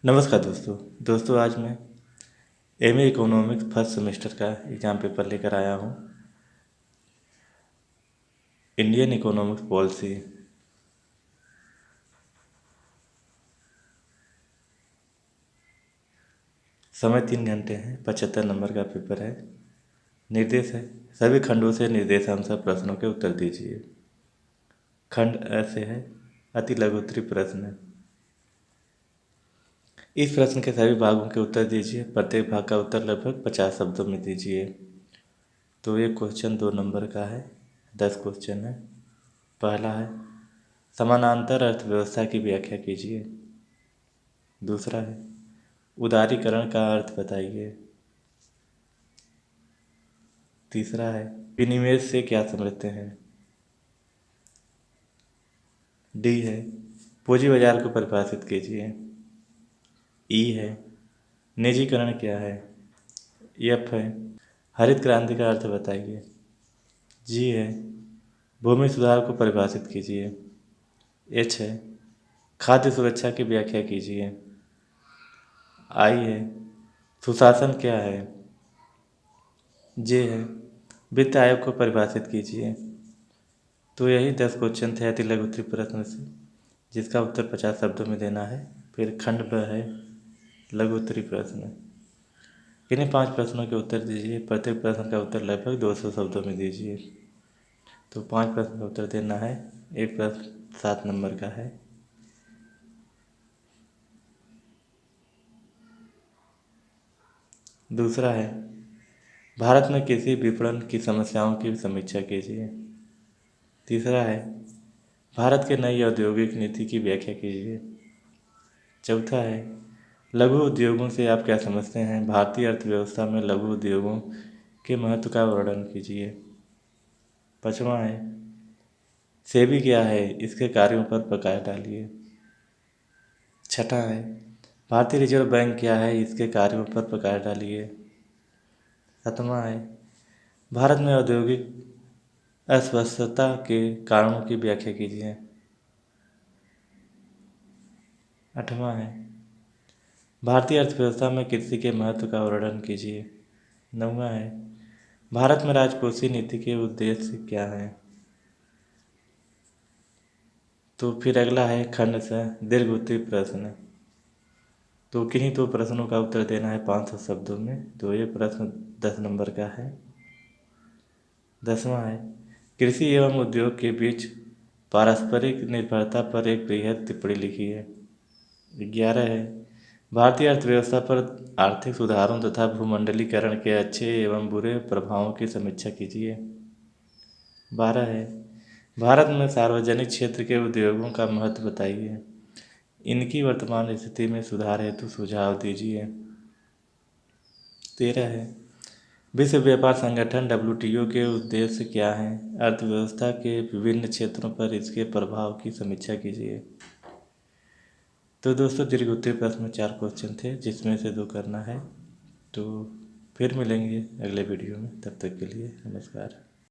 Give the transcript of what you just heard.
नमस्कार दोस्तों आज मैं एमए इकोनॉमिक्स फर्स्ट सेमेस्टर का एग्ज़ाम पेपर लेकर आया हूँ। Indian economics policy. समय 3 घंटे हैं। 75 नंबर का पेपर है। निर्देश है, सभी खंडों से निर्देशानुसार प्रश्नों के उत्तर दीजिए। खंड ऐसे है, अति लघुत्तरीय प्रश्न। इस प्रश्न के सभी भागों के उत्तर दीजिए। प्रत्येक भाग का उत्तर लगभग 50 शब्दों में दीजिए। तो ये क्वेश्चन 2 नंबर का है। 10 क्वेश्चन है। पहला है, समानांतर अर्थव्यवस्था की व्याख्या कीजिए। दूसरा है, उदारीकरण का अर्थ बताइए। तीसरा है, विनिवेश से क्या समझते हैं। डी है, पूंजी बाजार को परिभाषित कीजिए। ई है, निजीकरण क्या है। एफ है, हरित क्रांति का अर्थ बताइए। जी है, भूमि सुधार को परिभाषित कीजिए। एच है, खाद्य सुरक्षा की व्याख्या कीजिए। आई है, सुशासन क्या है। जे है, वित्त आयोग को परिभाषित कीजिए। तो यही 10 क्वेश्चन थे अति लघुत्तरीय प्रश्न से, जिसका उत्तर 50 शब्दों में देना है। फिर खंड ब है, लघु उत्तरीय प्रश्न। इन्हीं 5 प्रश्नों के उत्तर दीजिए। प्रत्येक प्रश्न का उत्तर लगभग 200 शब्दों में दीजिए। तो 5 प्रश्न का उत्तर देना है। एक प्रश्न 7 नंबर का है। दूसरा है, भारत में कृषि विपणन की समस्याओं की समीक्षा कीजिए। तीसरा है, भारत के नई औद्योगिक नीति की व्याख्या कीजिए। चौथा है, लघु उद्योगों से आप क्या समझते हैं। भारतीय अर्थव्यवस्था में लघु उद्योगों के महत्व का वर्णन कीजिए। पाँचवा है, सेबी क्या है, इसके कार्यों पर प्रकाश डालिए। छठा है, भारतीय रिजर्व बैंक क्या है, इसके कार्यों पर प्रकाश डालिए। सातवां है, भारत में औद्योगिक अस्वस्थता के कारणों की व्याख्या कीजिए। आठवां है, भारतीय अर्थव्यवस्था में कृषि के महत्व का वर्णन कीजिए। नौवां है, भारत में राजकोषीय नीति के उद्देश्य क्या हैं। तो फिर अगला है खंड से दीर्घ उत्तरीय प्रश्न। तो किन्हीं तो प्रश्नों का उत्तर देना है 500 शब्दों में। तो ये प्रश्न 10 नंबर का है। 10वां है, कृषि एवं उद्योग के बीच पारस्परिक निर्भरता पर एक बृहद टिप्पणी लिखी है। 11 है, भारतीय अर्थव्यवस्था पर आर्थिक सुधारों तथा भूमंडलीकरण के अच्छे एवं बुरे प्रभावों की समीक्षा कीजिए। 12 है, भारत में सार्वजनिक क्षेत्र के उद्योगों का महत्व बताइए। इनकी वर्तमान स्थिति में सुधार हेतु सुझाव दीजिए। 13 है, विश्व व्यापार संगठन WTO के उद्देश्य क्या हैं। अर्थव्यवस्था के विभिन्न क्षेत्रों पर इसके प्रभाव की समीक्षा कीजिए। तो दोस्तों दीर्घ उत्तरीय प्रश्न में 4 क्वेश्चन थे, जिसमें से 2 करना है। तो फिर मिलेंगे अगले वीडियो में। तब तक के लिए नमस्कार।